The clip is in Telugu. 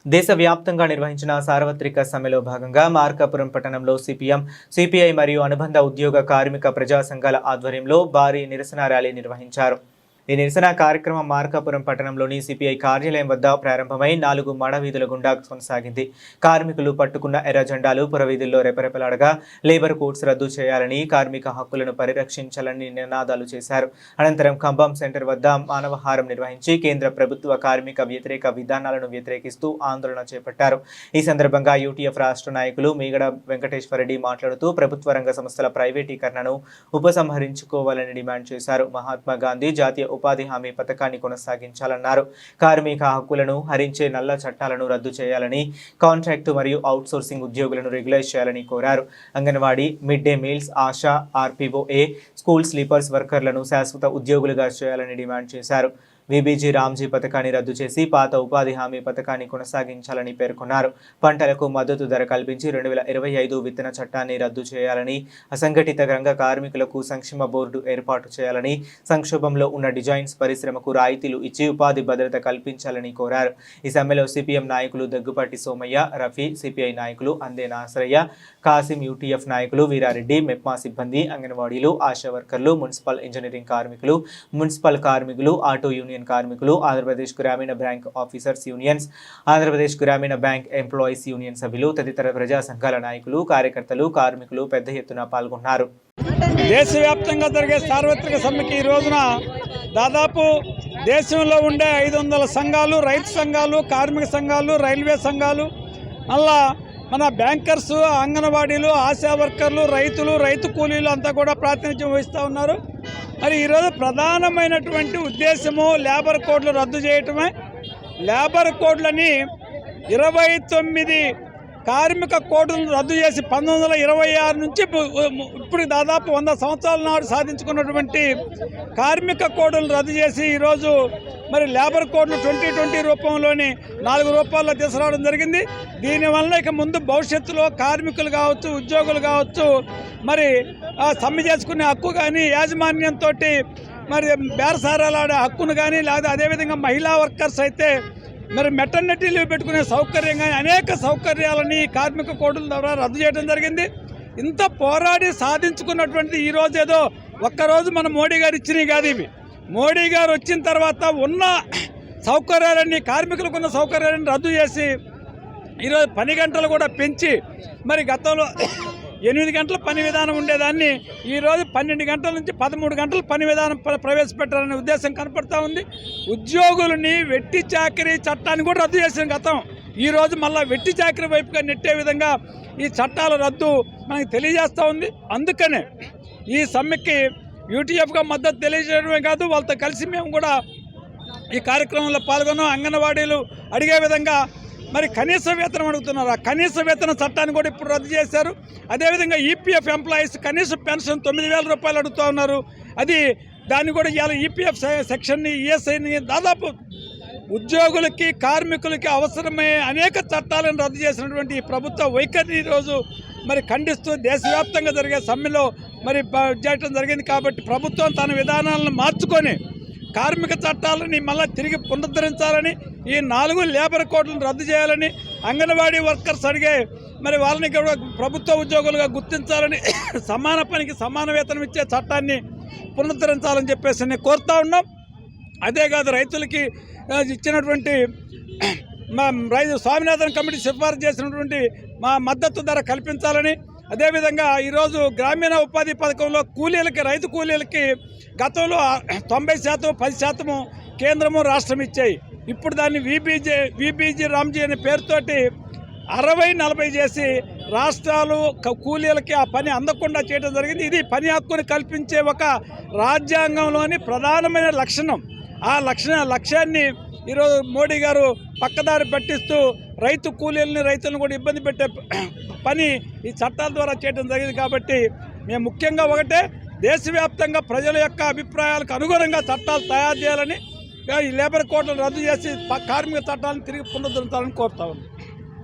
దేశవ్యాప్తంగా నిర్వహించిన సార్వత్రిక సమ్మెలో భాగంగా మార్కాపురం పట్టణంలో సిపిఎం, సిపిఐ మరియు అనుబంధ ఉద్యోగ కార్మిక ప్రజా సంఘాల ఆధ్వర్యంలో భారీ నిరసన ర్యాలీ నిర్వహించారు. ఈ నిరసన కార్యక్రమం మార్కాపురం పట్టణంలోని సిపిఐ కార్యాలయం వద్ద ప్రారంభమై 4 మాడవీధుల గుండా కొనసాగింది. కార్మికులు పట్టుకున్న ఎర్ర జెండాలు పురవీధుల్లో రెపరెపలాడగా లేబర్ కోడ్స్ రద్దు చేయాలని, కార్మిక హక్కులను పరిరక్షించాలని నినాదాలు చేశారు. అనంతరం ఖమ్మం సెంటర్ వద్ద మానవహారం నిర్వహించి కేంద్ర ప్రభుత్వ కార్మిక వ్యతిరేక విధానాలను వ్యతిరేకిస్తూ ఆందోళన చేపట్టారు. ఈ సందర్భంగా యూటీఎఫ్ రాష్ట్ర నాయకులు మీగడ వెంకటేశ్వరరెడ్డి మాట్లాడుతూ ప్రభుత్వ రంగ సంస్థల ప్రైవేటీకరణను ఉపసంహరించుకోవాలని డిమాండ్ చేశారు. మహాత్మా గాంధీ జాతీయ ఉపాధి హామీ పథకాన్ని కొనసాగించాలన్నారు. కార్మిక హక్కులను హరించే నల్ల చట్టాలను రద్దు చేయాలని, కాంట్రాక్టు మరియు అవుట్సోర్సింగ్ ఉద్యోగులను రెగ్యులైజ్ చేయాలని కోరారు. Anganwadi, mid day meals, ASHA, RPOA, school sweepers వర్కర్లను శాశ్వత ఉద్యోగులుగా చేయాలని డిమాండ్ చేశారు. విబీజీ రామ్జీ పథకాన్ని రద్దు చేసి పాత ఉపాధి హామీ పథకాన్ని కొనసాగించాలని పేర్కొన్నారు. పంటలకు మద్దతు ధర కల్పించి 2025 విత్తన చట్టాన్ని రద్దు చేయాలని, అసంఘటిత రంగ కార్మికులకు సంక్షేమ బోర్డు ఏర్పాటు చేయాలని, సంక్షోభంలో ఉన్న డిజైన్స్ పరిశ్రమకు రాయితీలు ఇచ్చి ఉపాధి భద్రత కల్పించాలని కోరారు. ఈ సమ్మెలో సిపిఎం నాయకులు దగ్గుపాటి సోమయ్య, రఫీ, సిపిఐ నాయకులు అందే నాసరయ్య, కాసిం, యూటీఎఫ్ నాయకులు వీరారెడ్డి, మెప్మా సిబ్బంది, అంగన్వాడీలు, ఆశా వర్కర్లు, మున్సిపల్ ఇంజనీరింగ్ కార్మికులు, మున్సిపల్ కార్మికులు, ఆటో యూనియన్ కార్మికులు, ఆంధ్రప్రదేశ్ గ్రామీణ బ్యాంక్ ఆఫీసర్స్ యూనియన్స్, ఆంధ్రప్రదేశ్ గ్రామీణ బ్యాంక్ ఎంప్లాయీస్ యూనియన్ సభ్యులు తదితర ప్రజా సంఘాల నాయకులు, కార్యకర్తలు, కార్మికులు పెద్ద ఎత్తున పాల్గొన్నారు. దేశవ్యాప్తంగా జరిగే సార్వత్రిక సమ్మెకి ఈ రోజున దాదాపు దేశంలో ఉండే 500 సంఘాలు, రైతు సంఘాలు, కార్మిక సంఘాలు, రైల్వే సంఘాలు, మళ్ళా మన బ్యాంకర్స్, అంగన్వాడీలు, ఆశా వర్కర్లు, రైతులు, రైతు కూలీలు అంతా కూడా ప్రాతినిధ్యం వహిస్తూ ఉన్నారు. మరి ఈరోజు ప్రధానమైనటువంటి ఉద్దేశము లేబర్ కోడ్లు రద్దు చేయటమే. లేబర్ కోడ్లని 29 కార్మిక కోడ్లను రద్దు చేసి 1926 నుంచి ఇప్పుడు దాదాపు 100 సంవత్సరాల నాడు సాధించుకున్నటువంటి కార్మిక కోడ్లను రద్దు చేసి ఈరోజు మరి లేబర్ కోడ్లు 2020 రూపంలోని 4 రూపాయల్లో తీసుకురావడం జరిగింది. దీనివల్ల ఇక ముందు భవిష్యత్తులో కార్మికులు కావచ్చు, ఉద్యోగులు కావచ్చు, మరి సమ్మె చేసుకునే హక్కు కానీ, యాజమాన్యంతో మరి బేరసారాలాడే హక్కును కానీ, లేదా అదేవిధంగా మహిళా వర్కర్స్ అయితే మరి మెటర్నిటీ లీవ్ పెట్టుకునే సౌకర్యం కానీ అనేక సౌకర్యాలని కార్మిక కోడ్ల ద్వారా రద్దు చేయడం జరిగింది. ఇంత పోరాడి సాధించుకున్నటువంటి ఈరోజు ఏదో ఒక్కరోజు మన మోడీ గారు ఇచ్చినవి కాదు ఇవి. మోడీ గారు వచ్చిన తర్వాత ఉన్న సౌకర్యాలన్నీ, కార్మికులకు ఉన్న సౌకర్యాలన్నీ రద్దు చేసి ఈరోజు పని గంటలు కూడా పెంచి, మరి గతంలో 8 గంటల పని విధానం ఉండేదాన్ని ఈరోజు 12 గంటల నుంచి 13 గంటల పని విధానం ప్రవేశపెట్టాలనే ఉద్దేశం కనపడతా ఉంది. ఉద్యోగులని వెట్టి చాకరీ చట్టాన్ని కూడా రద్దు చేసిన గతం, ఈరోజు మళ్ళీ వెట్టి చాకరీ వైపుగా నెట్టే విధంగా ఈ చట్టాల రద్దు మనకు తెలియజేస్తూ ఉంది. అందుకనే ఈ సమ్మెకి యూటీఎఫ్గా మద్దతు తెలియజేయడమే కాదు, వాళ్ళతో కలిసి మేము కూడా ఈ కార్యక్రమంలో పాల్గొన్నాం. అంగన్వాడీలు అడిగే విధంగా మరి కనీస వేతనం అడుగుతున్నారు. ఆ కనీస వేతన చట్టాన్ని కూడా ఇప్పుడు రద్దు చేశారు. అదేవిధంగా ఈపీఎఫ్ ఎంప్లాయీస్ కనీస పెన్షన్ 9,000 రూపాయలు అడుగుతూ ఉన్నారు. దాన్ని కూడా ఇవాళ ఈపీఎఫ్ సెక్షన్ని, ఈఎస్ఐని దాదాపు ఉద్యోగులకి, కార్మికులకి అవసరమయ్యే అనేక చట్టాలను రద్దు చేసినటువంటి ఈ ప్రభుత్వ వైఖరిని ఈరోజు మరి ఖండిస్తూ దేశవ్యాప్తంగా జరిగే సమ్మెలో మరి చేయడం జరిగింది. కాబట్టి ప్రభుత్వం తన విధానాలను మార్చుకొని కార్మిక చట్టాలని మళ్ళీ తిరిగి పునరుద్ధరించాలని, ఈ 4 లేబర్ కోడ్లను రద్దు చేయాలని, అంగన్వాడీ వర్కర్స్ అడిగే మరి వాళ్ళని కూడా ప్రభుత్వ ఉద్యోగులుగా గుర్తించాలని, సమాన పనికి సమాన వేతనం ఇచ్చే చట్టాన్ని పునరుద్ధరించాలని చెప్పేసి నేను కోరుతా ఉన్నాం. అదే కాదు, రైతులకి ఇచ్చినటువంటి స్వామినాథన్ కమిటీ సిఫారసు చేసినటువంటి మద్దతు ధర కల్పించాలని, అదేవిధంగా ఈరోజు గ్రామీణ ఉపాధి పథకంలో కూలీలకి, రైతు కూలీలకి గతంలో 90%, 10% కేంద్రము, రాష్ట్రం ఇచ్చాయి. ఇప్పుడు దాన్ని విబీజీ రామ్జీ అనే పేరుతోటి 60-40 చేసి రాష్ట్రాలు కూలీలకి ఆ పని అందకుండా చేయడం జరిగింది. ఇది పని హక్కుని కల్పించే ఒక రాజ్యాంగంలోని ప్రధానమైన లక్షణం. ఆ లక్ష్యాన్ని ఈరోజు మోడీ గారు పక్కదారి పట్టిస్తూ రైతు కూలీలని, రైతులను కూడా ఇబ్బంది పెట్టే పని ఈ చట్టాల ద్వారా చేయడం జరిగింది. కాబట్టి మేము ముఖ్యంగా ఒకటే, దేశవ్యాప్తంగా ప్రజల యొక్క అభిప్రాయాలకు అనుగుణంగా చట్టాలు తయారు చేయాలని, ఈ లేబర్ కోడ్లను రద్దు చేసి కార్మిక చట్టాలను తిరిగి పునరుద్ధరించాలని కోరుతా ఉన్నాం.